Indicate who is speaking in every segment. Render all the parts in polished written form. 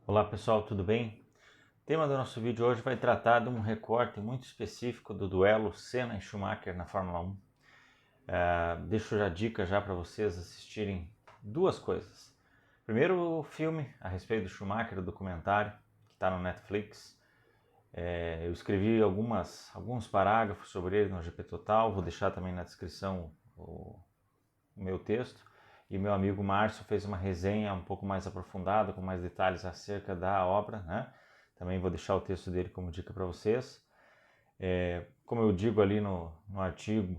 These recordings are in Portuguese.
Speaker 1: Olá pessoal, tudo bem? O tema do nosso vídeo hoje vai tratar de um recorte muito específico do duelo Senna e Schumacher na Fórmula 1. Deixo já dica já para vocês assistirem duas coisas. Primeiro, o filme a respeito do Schumacher, o documentário, que está no Netflix. Eu escrevi alguns parágrafos sobre ele no GP Total, vou deixar também na descrição o meu texto. E meu amigo Márcio fez uma resenha um pouco mais aprofundada, com mais detalhes acerca da obra, né? Também vou deixar o texto dele como dica para vocês. Como eu digo ali no artigo,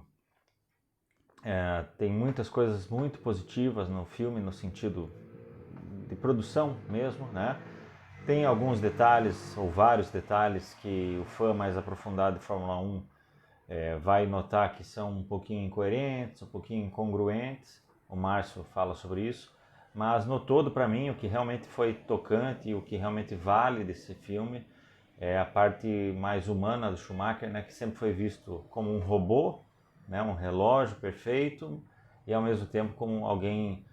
Speaker 1: tem muitas coisas muito positivas no filme, no sentido de produção mesmo, né? Tem alguns detalhes, ou vários detalhes, que o fã mais aprofundado de Fórmula 1 vai notar que são um pouquinho incoerentes, um pouquinho incongruentes. O Márcio fala sobre isso. Mas no todo, para mim, o que realmente foi tocante e o que realmente vale desse filme é a parte mais humana do Schumacher, né, que sempre foi visto como um robô, né, um relógio perfeito, e ao mesmo tempo como alguém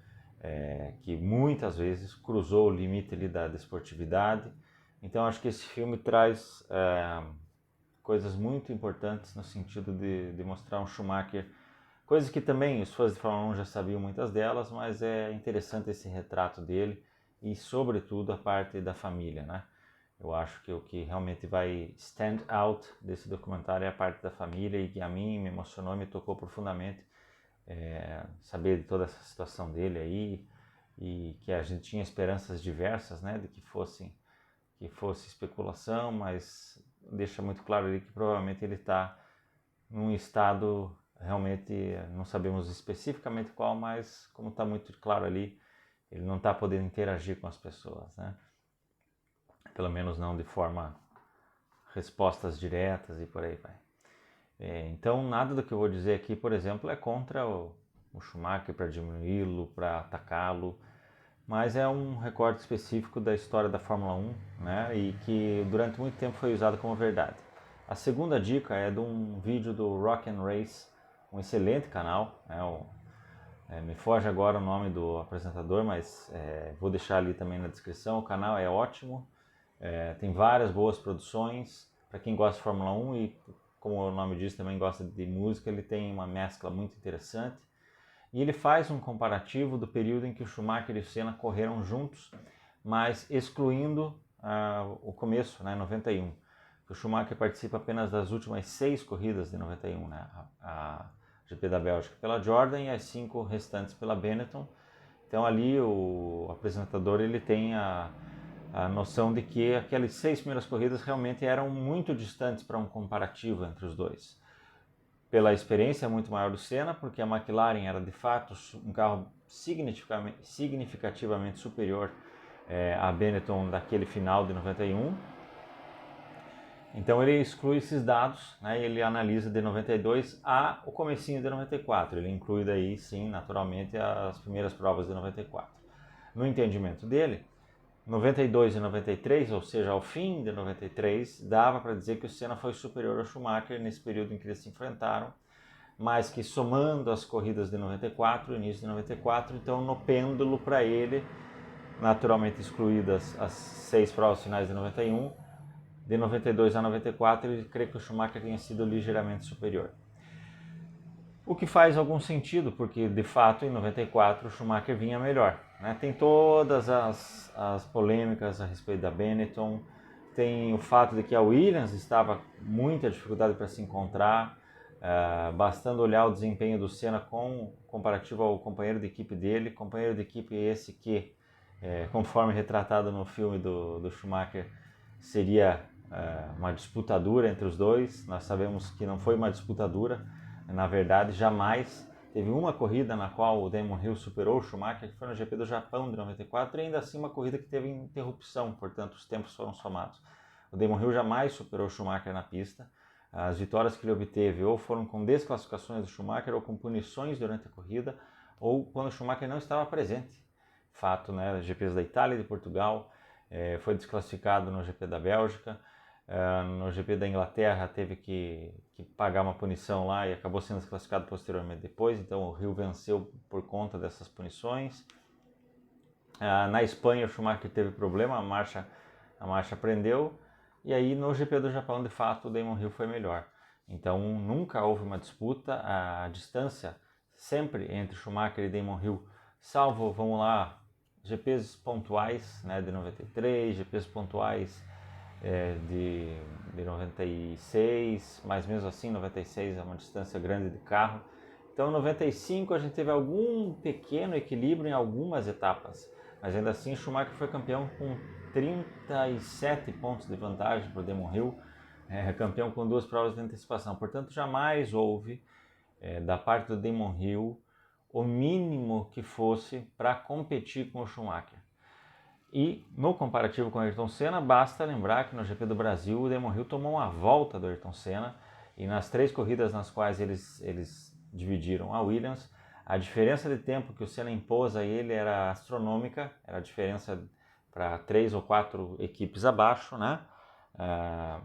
Speaker 1: que muitas vezes cruzou o limite ali da desportividade. Então acho que esse filme traz coisas muito importantes no sentido de mostrar um Schumacher, coisas que também os fãs de Fórmula 1 já sabiam muitas delas, mas é interessante esse retrato dele e sobretudo a parte da família, né? Eu acho que o que realmente vai stand out desse documentário é a parte da família e que a mim me emocionou e me tocou profundamente saber de toda essa situação dele aí e que a gente tinha esperanças diversas, né, de que fosse especulação, mas deixa muito claro ali que provavelmente ele está num estado realmente, não sabemos especificamente qual, mas como está muito claro ali, ele não está podendo interagir com as pessoas, né? Pelo menos não de forma respostas diretas e por aí vai. Então nada do que eu vou dizer aqui, por exemplo, é contra o Schumacher para diminuí-lo, para atacá-lo, mas é um recorte específico da história da Fórmula 1, né, e que durante muito tempo foi usado como verdade. A segunda dica é de um vídeo do Rock and Race, um excelente canal, né, me foge agora o nome do apresentador, mas vou deixar ali também na descrição. O canal é ótimo, tem várias boas produções. Para quem gosta de Fórmula 1 e, como o nome diz, também gosta de música, ele tem uma mescla muito interessante. E ele faz um comparativo do período em que o Schumacher e o Senna correram juntos, mas excluindo o começo, né, 91. O Schumacher participa apenas das últimas 6 corridas de 91, né, a GP da Bélgica pela Jordan e as 5 restantes pela Benetton. Então ali o apresentador ele tem a noção de que aquelas 6 primeiras corridas realmente eram muito distantes para um comparativo entre os dois. Pela experiência muito maior do Senna, porque a McLaren era de fato um carro significativamente superior à Benetton daquele final de 91. Então ele exclui esses dados, né, e ele analisa de 92 a o comecinho de 94. Ele inclui daí, sim, naturalmente, as primeiras provas de 94. No entendimento dele, 92 e 93, ou seja, ao fim de 93, dava para dizer que o Senna foi superior ao Schumacher nesse período em que eles se enfrentaram, mas que somando as corridas de 94, o início de 94, então no pêndulo para ele, naturalmente excluídas as 6 provas finais de 91, de 92 a 94 ele crê que o Schumacher tenha sido ligeiramente superior. O que faz algum sentido, porque de fato em 94 o Schumacher vinha melhor, né? Tem todas as polêmicas a respeito da Benetton, tem o fato de que a Williams estava muita dificuldade para se encontrar, bastando olhar o desempenho do Senna comparativo ao companheiro de equipe dele, companheiro de equipe esse que, conforme retratado no filme do Schumacher, seria uma disputa dura entre os dois. Nós sabemos que não foi uma disputa dura, na verdade jamais. Teve uma corrida na qual o Damon Hill superou o Schumacher, que foi no GP do Japão de 94, e ainda assim uma corrida que teve interrupção, portanto os tempos foram somados. O Damon Hill jamais superou o Schumacher na pista. As vitórias que ele obteve ou foram com desclassificações do Schumacher ou com punições durante a corrida, ou quando o Schumacher não estava presente. Fato, né? GPs da Itália e de Portugal, foi desclassificado no GP da Bélgica, no GP da Inglaterra teve que pagar uma punição lá e acabou sendo desclassificado posteriormente depois, então o Hill venceu por conta dessas punições. Na Espanha o Schumacher teve problema, a marcha prendeu, e aí no GP do Japão de fato o Damon Hill foi melhor. Então nunca houve uma disputa, a distância sempre entre Schumacher e Damon Hill, salvo, vamos lá, GPs pontuais, né, de 93, GPs pontuais de 96, mas mesmo assim 96 é uma distância grande de carro. Então em 95 a gente teve algum pequeno equilíbrio em algumas etapas, mas ainda assim Schumacher foi campeão com 37 pontos de vantagem para o Damon Hill, campeão com 2 provas de antecipação. Portanto, jamais houve da parte do Damon Hill o mínimo que fosse para competir com o Schumacher. E no comparativo com o Ayrton Senna, basta lembrar que no GP do Brasil o Damon Hill tomou uma volta do Ayrton Senna, e nas 3 corridas nas quais eles dividiram a Williams, a diferença de tempo que o Senna impôs a ele era astronômica, era a diferença para 3 ou 4 equipes abaixo, né?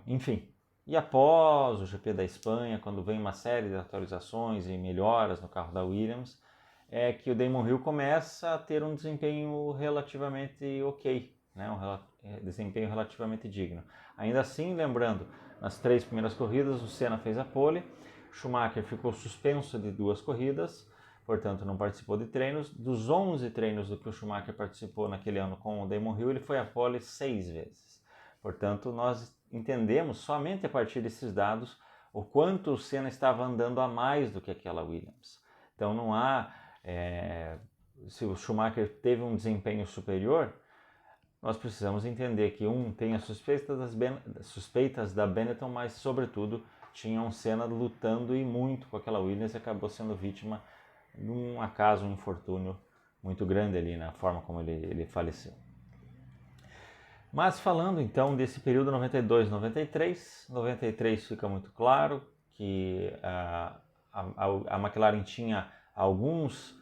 Speaker 1: Enfim, e após o GP da Espanha, quando vem uma série de atualizações e melhoras no carro da Williams, é que o Damon Hill começa a ter um desempenho relativamente ok, né? Um desempenho relativamente digno. Ainda assim, lembrando, nas 3 primeiras corridas o Senna fez a pole, Schumacher ficou suspenso de 2 corridas, portanto não participou de treinos. Dos 11 treinos do que o Schumacher participou naquele ano com o Damon Hill, ele foi a pole 6 vezes. Portanto, nós entendemos somente a partir desses dados o quanto o Senna estava andando a mais do que aquela Williams. Então não há... se o Schumacher teve um desempenho superior, nós precisamos entender que tem as suspeitas da Benetton, mas sobretudo tinha um Senna lutando e muito com aquela Williams e acabou sendo vítima de um acaso, um infortúnio muito grande ali na forma como ele faleceu. Mas falando então desse período 92-93, 93 fica muito claro que a McLaren tinha alguns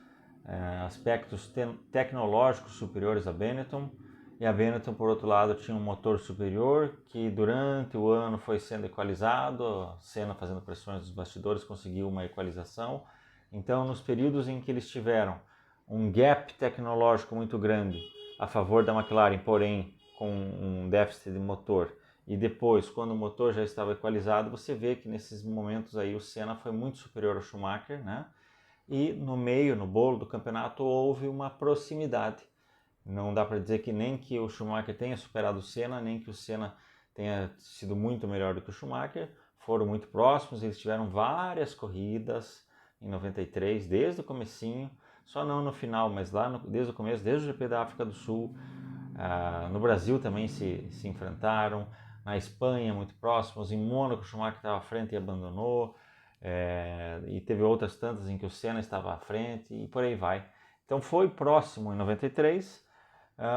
Speaker 1: aspectos tecnológicos superiores à Benetton, e a Benetton, por outro lado, tinha um motor superior que durante o ano foi sendo equalizado, a Senna fazendo pressões dos bastidores conseguiu uma equalização. Então, nos períodos em que eles tiveram um gap tecnológico muito grande a favor da McLaren, porém com um déficit de motor, e depois, quando o motor já estava equalizado, você vê que nesses momentos aí o Senna foi muito superior ao Schumacher, né? E no meio, no bolo do campeonato, houve uma proximidade. Não dá para dizer que nem que o Schumacher tenha superado o Senna, nem que o Senna tenha sido muito melhor do que o Schumacher. Foram muito próximos, eles tiveram várias corridas em 93, desde o comecinho, só não no final, mas lá desde o começo, desde o GP da África do Sul. No Brasil também se enfrentaram, na Espanha muito próximos, em Mônaco o Schumacher estava à frente e abandonou, e teve outras tantas em que o Senna estava à frente e por aí vai. Então foi próximo em 93,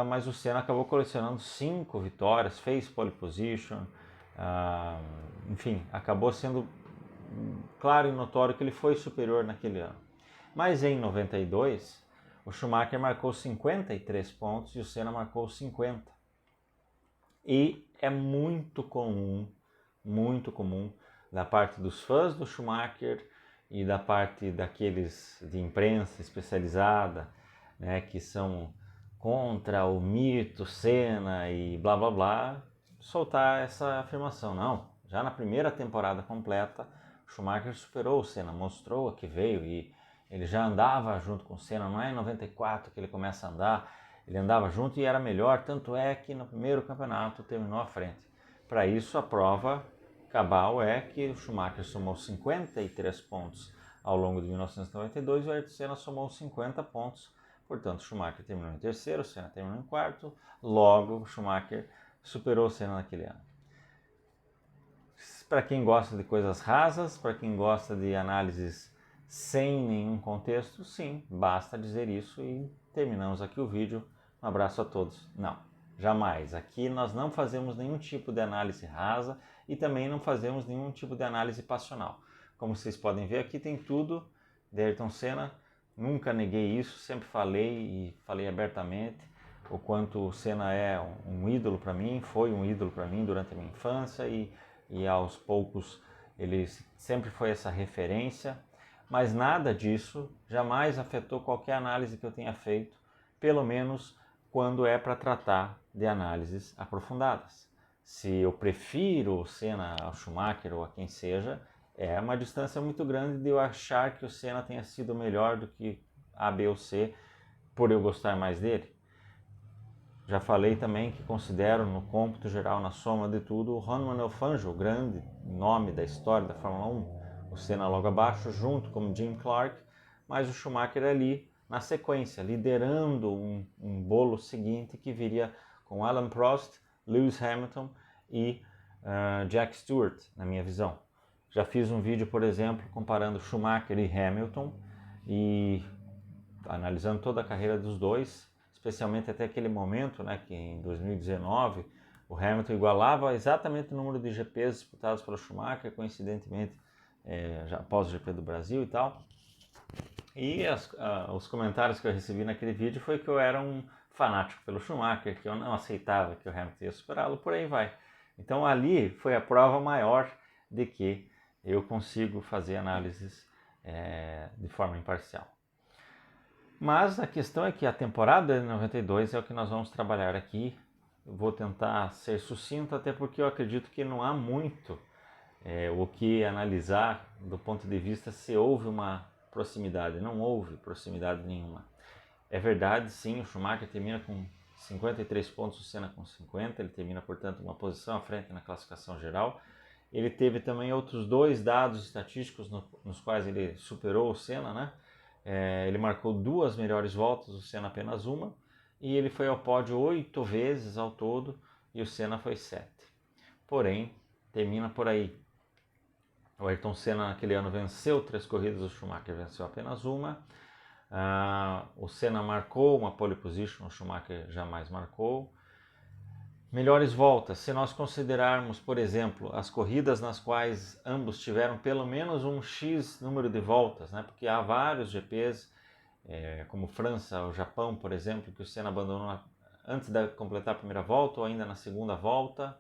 Speaker 1: mas o Senna acabou colecionando 5 vitórias, fez pole position, enfim, acabou sendo claro e notório que ele foi superior naquele ano. Mas em 92, o Schumacher marcou 53 pontos e o Senna marcou 50. E é muito comum da parte dos fãs do Schumacher e da parte daqueles de imprensa especializada, né, que são contra o mito Senna e blá blá blá, soltar essa afirmação. Não, já na primeira temporada completa, o Schumacher superou o Senna, mostrou a que veio, e ele já andava junto com o Senna, não é em 94 que ele começa a andar, ele andava junto e era melhor, tanto é que no primeiro campeonato terminou à frente. Para isso, a prova cabal é que o Schumacher somou 53 pontos ao longo de 1992 e o Ayrton Senna somou 50 pontos. Portanto, o Schumacher terminou em terceiro, o Senna terminou em quarto, logo o Schumacher superou o Senna naquele ano. Para quem gosta de coisas rasas, para quem gosta de análises sem nenhum contexto, sim, basta dizer isso e terminamos aqui o vídeo. Um abraço a todos. Não, jamais. Aqui nós não fazemos nenhum tipo de análise rasa e também não fazemos nenhum tipo de análise passional. Como vocês podem ver, aqui tem tudo de Ayrton Senna. Nunca neguei isso, sempre falei e falei abertamente o quanto o Senna é um ídolo para mim, foi um ídolo para mim durante a minha infância e aos poucos ele sempre foi essa referência. Mas nada disso jamais afetou qualquer análise que eu tenha feito, pelo menos quando é para tratar de análises aprofundadas. Se eu prefiro o Senna ao Schumacher ou a quem seja, é uma distância muito grande de eu achar que o Senna tenha sido melhor do que A, B ou C, por eu gostar mais dele. Já falei também que considero no cômputo geral, na soma de tudo, o Juan Manuel Fangio, o grande nome da história da Fórmula 1, o Senna logo abaixo, junto com Jim Clark, mas o Schumacher ali na sequência, liderando um bolo seguinte que viria com Alain Prost, Lewis Hamilton e Jack Stewart, na minha visão. Já fiz um vídeo, por exemplo, comparando Schumacher e Hamilton e analisando toda a carreira dos dois, especialmente até aquele momento, né, que em 2019 o Hamilton igualava exatamente o número de GPs disputados pelo Schumacher, coincidentemente já após o GP do Brasil e tal. E os comentários que eu recebi naquele vídeo foi que eu era um fanático pelo Schumacher, que eu não aceitava que o Hamilton ia superá-lo, por aí vai. Então ali foi a prova maior de que eu consigo fazer análises de forma imparcial. Mas a questão é que a temporada de 92 é o que nós vamos trabalhar aqui. Eu vou tentar ser sucinto, até porque eu acredito que não há muito o que analisar do ponto de vista se houve uma proximidade. Não houve proximidade nenhuma. É verdade, sim, o Schumacher termina com 53 pontos, o Senna com 50, ele termina, portanto, uma posição à frente na classificação geral. Ele teve também outros dois dados estatísticos nos quais ele superou o Senna, né? Ele marcou 2 melhores voltas, o Senna apenas uma, e ele foi ao pódio 8 vezes ao todo, e o Senna foi 7. Porém, termina por aí. O Ayrton Senna naquele ano venceu 3 corridas, o Schumacher venceu apenas uma. O Senna marcou uma pole position, o Schumacher jamais marcou. Melhores voltas, se nós considerarmos, por exemplo, as corridas nas quais ambos tiveram pelo menos um X número de voltas, né? Porque há vários GPs, como França ou Japão, por exemplo, que o Senna abandonou antes de completar a primeira volta ou ainda na segunda volta.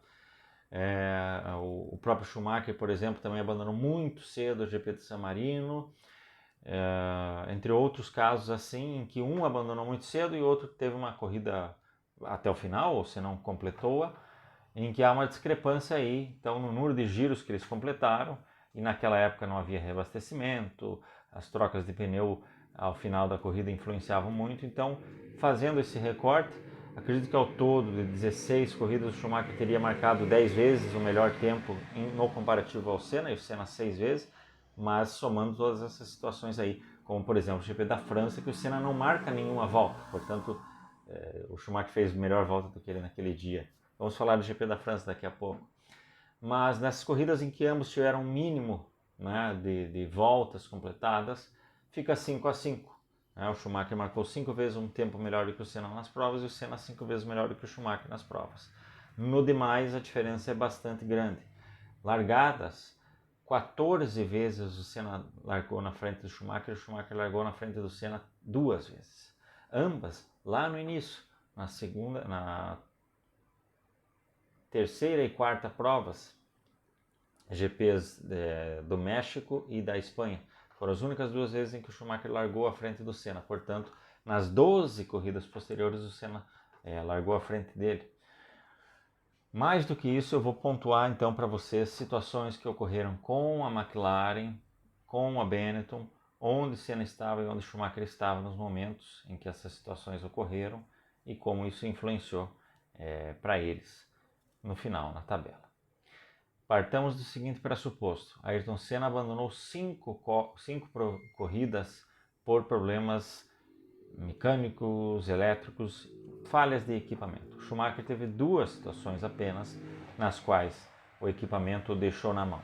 Speaker 1: O próprio Schumacher, por exemplo, também abandonou muito cedo o GP de San Marino. Entre outros casos assim, em que um abandonou muito cedo e o outro teve uma corrida até o final, ou se não completou-a, em que há uma discrepância aí, então no número de giros que eles completaram, e naquela época não havia reabastecimento, as trocas de pneu ao final da corrida influenciavam muito, então fazendo esse recorte, acredito que ao todo de 16 corridas o Schumacher teria marcado 10 vezes o melhor tempo no comparativo ao Senna, e o Senna 6 vezes, mas somando todas essas situações aí, como por exemplo o GP da França, que o Senna não marca nenhuma volta, portanto o Schumacher fez melhor volta do que ele naquele dia. Vamos falar do GP da França daqui a pouco. Mas nessas corridas em que ambos tiveram um mínimo, né, de voltas completadas, fica 5-5. Né? O Schumacher marcou 5 vezes um tempo melhor do que o Senna nas provas e o Senna 5 vezes melhor do que o Schumacher nas provas. No demais, a diferença é bastante grande. Largadas, 14 vezes o Senna largou na frente do Schumacher, o Schumacher largou na frente do Senna 2 vezes. Ambas lá no início, na terceira e quarta provas, GPs do México e da Espanha. Foram as únicas 2 vezes em que o Schumacher largou à frente do Senna. Portanto, nas 12 corridas posteriores, o Senna largou à frente dele. Mais do que isso, eu vou pontuar então para vocês situações que ocorreram com a McLaren, com a Benetton, onde Senna estava e onde Schumacher estava nos momentos em que essas situações ocorreram e como isso influenciou para eles no final, na tabela. Partamos do seguinte pressuposto: Ayrton Senna abandonou 5 corridas por problemas mecânicos, elétricos, falhas de equipamento. Schumacher teve 2 situações apenas nas quais o equipamento o deixou na mão.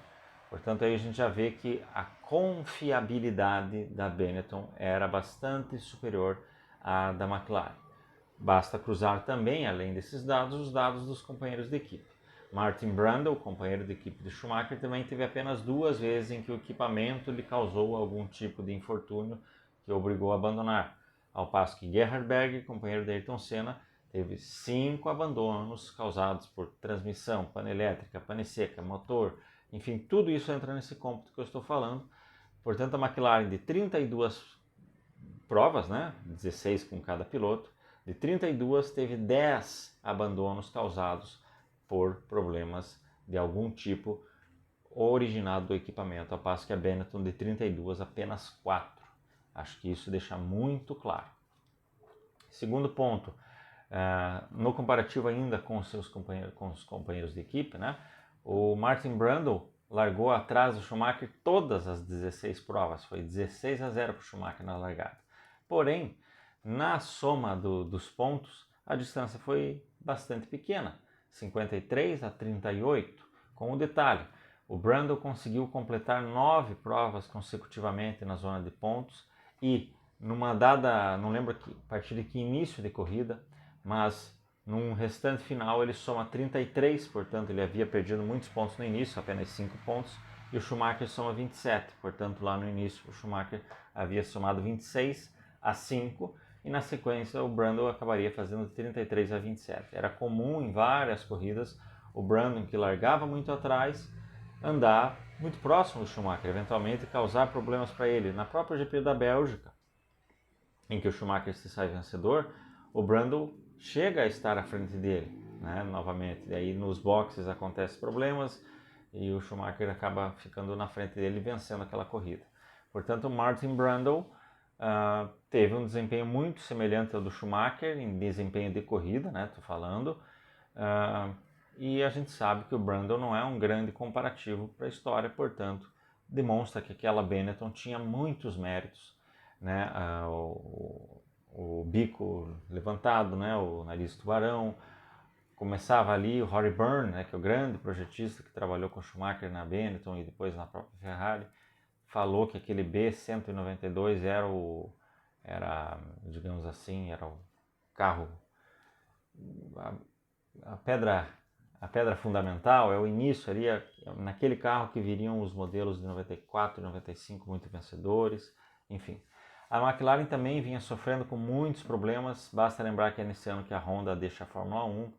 Speaker 1: Portanto, aí a gente já vê que a confiabilidade da Benetton era bastante superior à da McLaren. Basta cruzar também, além desses dados, os dados dos companheiros de equipe. Martin Brundle, companheiro de equipe de Schumacher, também teve apenas 2 vezes em que o equipamento lhe causou algum tipo de infortúnio que o obrigou a abandonar. Ao passo que Gerhard Berger, companheiro de Ayrton Senna, teve 5 abandonos causados por transmissão, pane elétrica, pane seca, motor, enfim, tudo isso entra nesse cômputo que eu estou falando. Portanto, a McLaren de 32 provas, né, 16 com cada piloto, De 32, teve 10 abandonos causados por problemas de algum tipo originado do equipamento, ao passo que a Benetton de 32, apenas 4. Acho que isso deixa muito claro. Segundo ponto, no comparativo ainda com os companheiros de equipe, né, o Martin Brundle largou atrás do Schumacher todas as 16 provas, foi 16-0 para o Schumacher na largada. Porém, na soma dos pontos, a distância foi bastante pequena, 53-38, com um detalhe: o Brundle conseguiu completar 9 provas consecutivamente na zona de pontos e numa dada, não lembro a partir de que início de corrida, mas num restante final ele soma 33, portanto ele havia perdido muitos pontos no início, apenas 5 pontos, e o Schumacher soma 27, portanto lá no início o Schumacher havia somado 26-5, e na sequência o Brundle acabaria fazendo 33-27. Era comum em várias corridas o Brundle, que largava muito atrás, andar muito próximo do Schumacher, eventualmente causar problemas para ele. Na própria GP da Bélgica, em que o Schumacher se sai vencedor, o Brundle chega a estar à frente dele, né, novamente. E aí nos boxes acontecem problemas e o Schumacher acaba ficando na frente dele, vencendo aquela corrida. Portanto, o Martin Brundle teve um desempenho muito semelhante ao do Schumacher em desempenho de corrida, né, tô falando. E a gente sabe que o Brundle não é um grande comparativo para a história, portanto, demonstra que aquela Benetton tinha muitos méritos, né? O bico levantado, né? O nariz tubarão. Começava ali o Rory Byrne, né? Que é o grande projetista que trabalhou com o Schumacher na Benetton e depois na própria Ferrari, falou que aquele B192 era, digamos assim, era o carro, a pedra fundamental, é o início ali, naquele carro que viriam os modelos de 94 e 95 muito vencedores, enfim. A McLaren também vinha sofrendo com muitos problemas, basta lembrar que é nesse ano que a Honda deixa a Fórmula 1.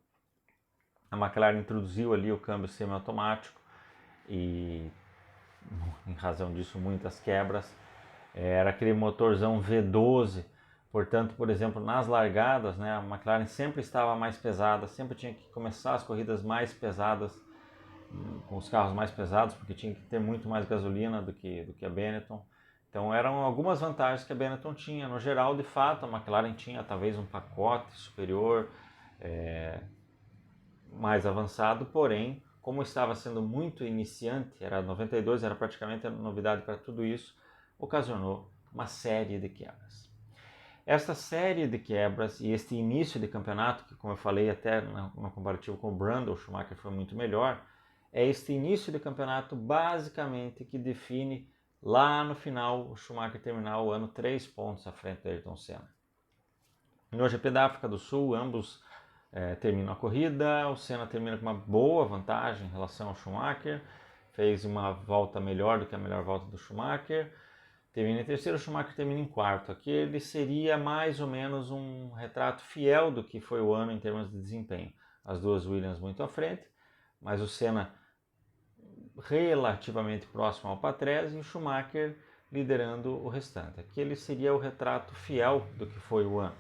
Speaker 1: A McLaren introduziu ali o câmbio semiautomático e, em razão disso, muitas quebras. Era aquele motorzão V12, portanto, por exemplo, nas largadas, né, a McLaren sempre estava mais pesada, sempre tinha que começar as corridas mais pesadas, com os carros mais pesados, porque tinha que ter muito mais gasolina do que a Benetton. Então eram algumas vantagens que a Benetton tinha. No geral, de fato, a McLaren tinha talvez um pacote superior, mais avançado, porém, como estava sendo muito iniciante, era 92, era praticamente a novidade para tudo isso, ocasionou uma série de quebras. Esta série de quebras e este início de campeonato, que como eu falei até no comparativo com o Brundle, o Schumacher foi muito melhor, é este início de campeonato basicamente que define lá no final o Schumacher terminar o ano 3 pontos à frente do Ayrton Senna. No GP da África do Sul, ambos terminam a corrida, o Senna termina com uma boa vantagem em relação ao Schumacher, fez uma volta melhor do que a melhor volta do Schumacher, termina em terceiro, o Schumacher termina em quarto. Aqui ele seria mais ou menos um retrato fiel do que foi o ano em termos de desempenho. As duas Williams muito à frente, mas o Senna relativamente próximo ao Patrese e o Schumacher liderando o restante. Aqui ele seria o retrato fiel do que foi o ano,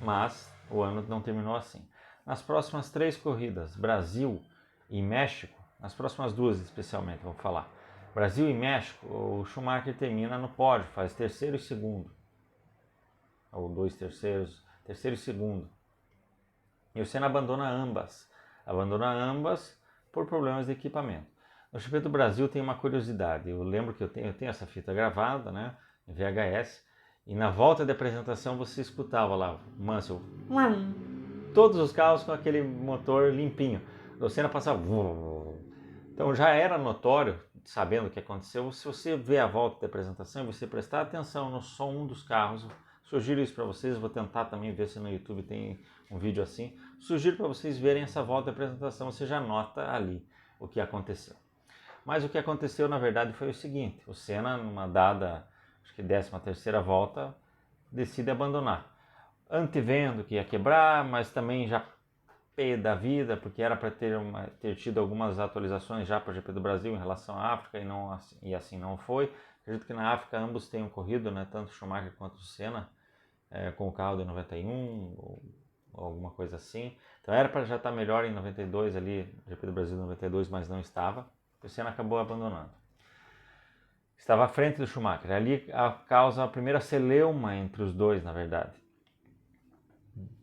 Speaker 1: mas o ano não terminou assim. Nas próximas 3 corridas, Brasil e México, nas próximas 2 especialmente, vou falar, Brasil e México, o Schumacher termina no pódio, faz terceiro e segundo, ou 2 terceiros, terceiro e segundo. E o Senna abandona ambas por problemas de equipamento. No GP do Brasil tem uma curiosidade, eu lembro que eu tenho essa fita gravada, né, em VHS, e na volta de apresentação você escutava lá, Mansell, todos os carros com aquele motor limpinho. O Senna passava. Então já era notório, sabendo o que aconteceu, se você ver a volta de apresentação e você prestar atenção no som dos carros, sugiro isso para vocês, vou tentar também ver se no YouTube tem um vídeo assim, sugiro para vocês verem essa volta de apresentação, você já nota ali o que aconteceu. Mas o que aconteceu na verdade foi o seguinte, o Senna numa dada, acho que 13ª volta, decide abandonar, antevendo que ia quebrar, mas também já pé da vida, porque era para ter tido algumas atualizações já para o GP do Brasil em relação à África e assim não foi. Acredito que na África ambos tenham corrido, né, tanto o Schumacher quanto o Senna, com o carro de 91 ou alguma coisa assim. Então era para já estar melhor em 92 ali, GP do Brasil 92, mas não estava. O Senna acabou abandonando. Estava à frente do Schumacher. Ali causa a primeira celeuma entre os dois, na verdade.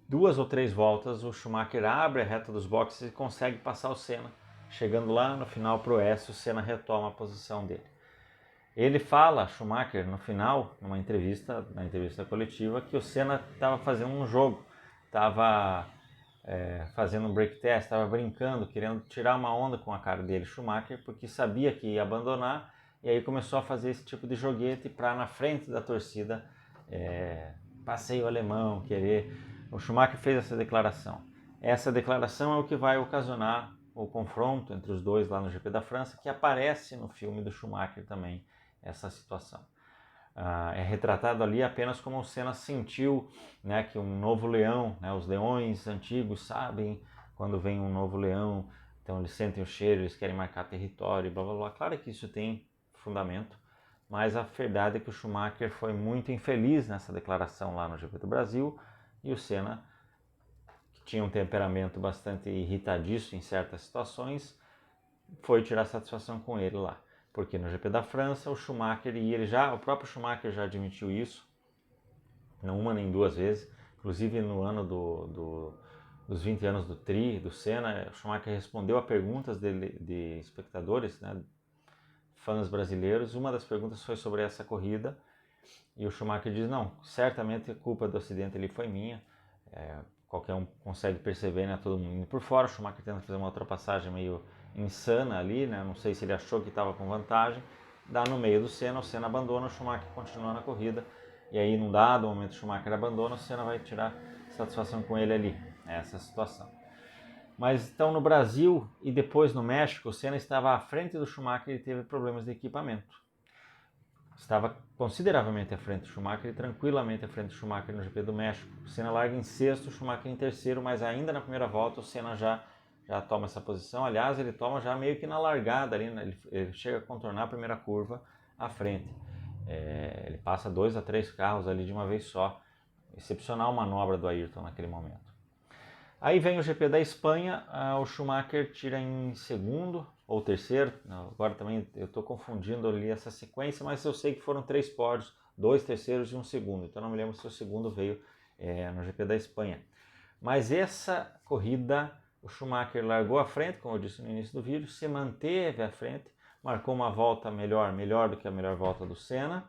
Speaker 1: 2 ou 3 voltas, o Schumacher abre a reta dos boxes e consegue passar o Senna. Chegando lá no final para o S, o Senna retoma a posição dele. Ele fala, Schumacher, no final, na entrevista coletiva, que o Senna estava fazendo um jogo, estava fazendo um break test, estava brincando, querendo tirar uma onda com a cara dele, Schumacher, porque sabia que ia abandonar, e aí começou a fazer esse tipo de joguete para na frente da torcida, passeio alemão, querer. O Schumacher fez essa declaração. Essa declaração é o que vai ocasionar o confronto entre os dois lá no GP da França, que aparece no filme do Schumacher também, essa situação. É retratado ali apenas como o Senna sentiu, né, que um novo leão, né, os leões antigos sabem quando vem um novo leão, então eles sentem o cheiro, eles querem marcar território, blá blá blá. Claro que isso tem fundamento, mas a verdade é que o Schumacher foi muito infeliz nessa declaração lá no GP do Brasil, e o Senna, que tinha um temperamento bastante irritadiço em certas situações, foi tirar satisfação com ele lá. Porque no GP da França, o Schumacher, o próprio Schumacher já admitiu isso, não uma nem duas vezes, inclusive no ano dos 20 anos do Senna, o Schumacher respondeu a perguntas de espectadores, né, fãs brasileiros. Uma das perguntas foi sobre essa corrida, e o Schumacher diz, não, certamente a culpa do acidente ali foi minha, qualquer um consegue perceber, né, todo mundo indo por fora, o Schumacher tenta fazer uma ultrapassagem meio insana ali, né? Não sei se ele achou que estava com vantagem, dá no meio do Senna, o Senna abandona, o Schumacher continua na corrida, e aí num dado momento o Schumacher abandona, o Senna vai tirar satisfação com ele ali, essa situação. Mas então no Brasil e depois no México, o Senna estava à frente do Schumacher e teve problemas de equipamento. Estava consideravelmente à frente do Schumacher e tranquilamente à frente do Schumacher no GP do México. O Senna larga em sexto, o Schumacher em terceiro, mas ainda na primeira volta o Senna já toma essa posição. Aliás, ele toma já meio que na largada ali, né? Ele chega a contornar a primeira curva à frente. Ele passa 2 a 3 carros ali de uma vez só. Excepcional manobra do Ayrton naquele momento. Aí vem o GP da Espanha, o Schumacher tira em segundo ou terceiro. Agora também eu estou confundindo ali essa sequência, mas eu sei que foram 3 pódios, 2 terceiros e 1 segundo. Então não me lembro se o segundo veio no GP da Espanha. Mas essa corrida, o Schumacher largou à frente, como eu disse no início do vídeo, se manteve à frente, marcou uma volta melhor do que a melhor volta do Senna,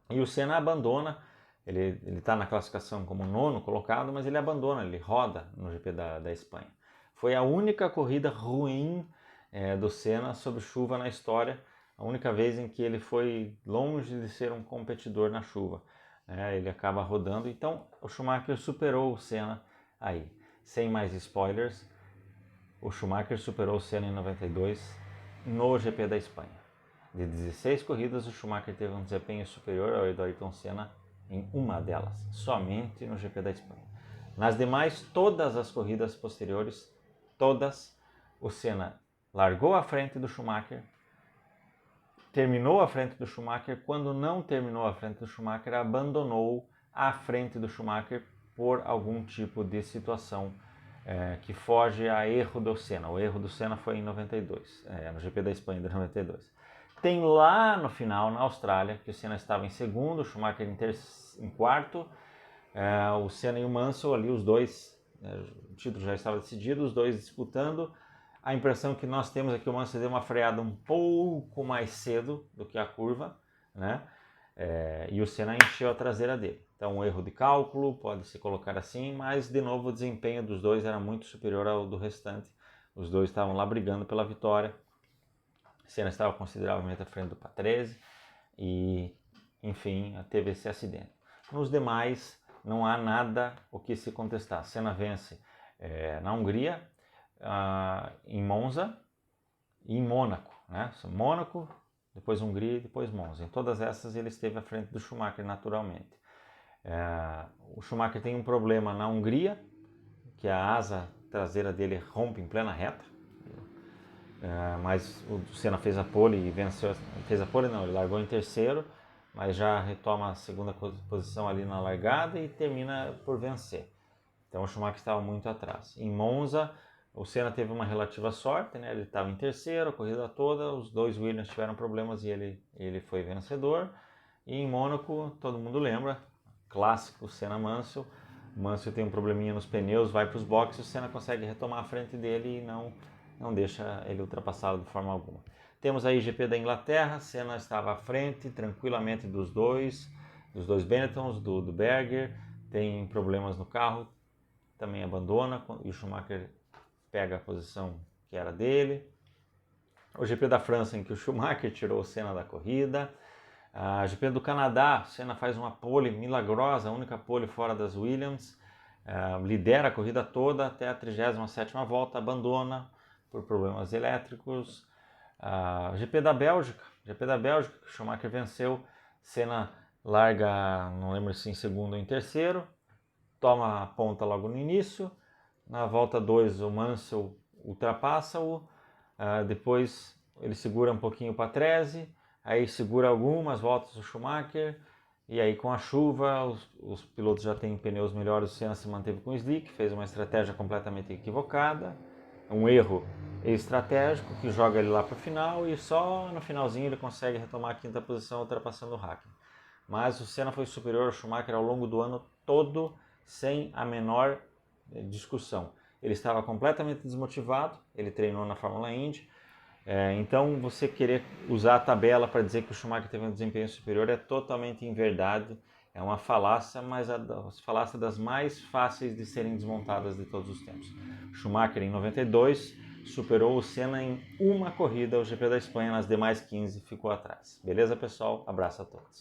Speaker 1: e o Senna abandona. Ele está na classificação como 9º colocado, mas ele abandona, ele roda no GP da Espanha. Foi a única corrida ruim do Senna sob chuva na história, a única vez em que ele foi longe de ser um competidor na chuva. Ele acaba rodando, então o Schumacher superou o Senna aí. Sem mais spoilers, o Schumacher superou o Senna em 92 no GP da Espanha. De 16 corridas, o Schumacher teve um desempenho superior ao do Ayrton Senna em uma delas, somente no GP da Espanha. Nas demais, todas as corridas posteriores, todas, o Senna largou à frente do Schumacher, terminou à frente do Schumacher. Quando não terminou à frente do Schumacher, abandonou à frente do Schumacher por algum tipo de situação que foge a erro do Senna. O erro do Senna foi em 92, no GP da Espanha de 92. Tem lá no final, na Austrália, que o Senna estava em segundo, o Schumacher em quarto, o Senna e o Mansell ali, os dois, o título já estava decidido, os dois disputando. A impressão que nós temos é que o Mansell deu uma freada um pouco mais cedo do que a curva, né? E o Senna encheu a traseira dele. Então, um erro de cálculo, pode se colocar assim, mas de novo o desempenho dos dois era muito superior ao do restante. Os dois estavam lá brigando pela vitória. O Senna estava consideravelmente à frente do Patrese e, enfim, teve esse acidente. Nos demais, não há nada o que se contestar. Senna vence na Hungria, em Monza e em Mônaco, né? Mônaco, depois Hungria e depois Monza. Em todas essas ele esteve à frente do Schumacher naturalmente. O Schumacher tem um problema na Hungria, que a asa traseira dele rompe em plena reta, mas o Senna fez a pole e venceu. Fez a pole não, ele largou em terceiro, mas já retoma a segunda posição ali na largada e termina por vencer. Então o Schumacher estava muito atrás. Em Monza, o Senna teve uma relativa sorte, né? Ele estava em terceiro a corrida toda, os dois Williams tiveram problemas e ele foi vencedor. E em Mônaco, todo mundo lembra, clássico Senna-Mansell. Mansell tem um probleminha nos pneus, vai para os boxes, o Senna consegue retomar a frente dele e não deixa ele ultrapassá-lo de forma alguma. Temos aí GP da Inglaterra, Senna estava à frente tranquilamente dos dois Benettons, do Berger, tem problemas no carro, também abandona e o Schumacher pega a posição que era dele. O GP da França, em que o Schumacher tirou o Senna da corrida. A GP do Canadá, o Senna faz uma pole milagrosa, a única pole fora das Williams, lidera a corrida toda até a 37ª volta, abandona por problemas elétricos. GP da Bélgica, que o Schumacher venceu, Senna larga, não lembro se em segundo ou em terceiro, toma a ponta logo no início, na volta 2 o Mansell ultrapassa-o, depois ele segura um pouquinho para Patrese, aí segura algumas voltas o Schumacher, e aí com a chuva os pilotos já têm pneus melhores, o Senna se manteve com o slick, fez uma estratégia completamente equivocada, um erro estratégico que joga ele lá para o final e só no finalzinho ele consegue retomar a quinta posição ultrapassando o Hakkinen. Mas o Senna foi superior ao Schumacher ao longo do ano todo, sem a menor discussão. Ele estava completamente desmotivado, ele treinou na Fórmula Indy, então você querer usar a tabela para dizer que o Schumacher teve um desempenho superior é totalmente inverdade, é uma falácia, mas a falácia das mais fáceis de serem desmontadas de todos os tempos. Schumacher em 92 superou o Senna em uma corrida, o GP da Espanha, nas demais 15 ficou atrás. Beleza, pessoal? Abraço a todos.